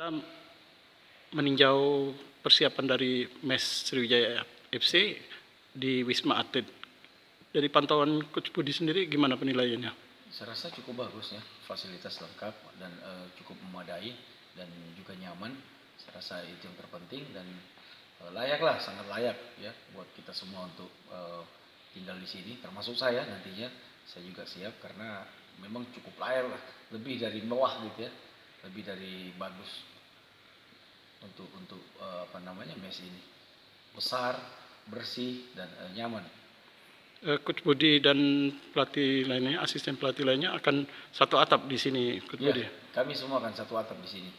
Kita meninjau persiapan dari mes Sriwijaya FC di Wisma Atlet. Dari pantauan Coach Budi sendiri gimana penilaiannya? Saya rasa cukup bagus ya, fasilitas lengkap dan cukup memadai dan juga nyaman. Saya rasa itu yang terpenting dan layak lah, sangat layak ya buat kita semua untuk tinggal di sini. Termasuk saya nantinya, saya juga siap karena memang cukup layak lah, lebih dari mewah gitu ya, lebih dari bagus untuk mes ini. Besar, bersih dan nyaman. Coach Budi dan pelatih lainnya, asisten pelatih lainnya akan satu atap di sini, Coach Ya, Budi. kami semua akan satu atap di sini.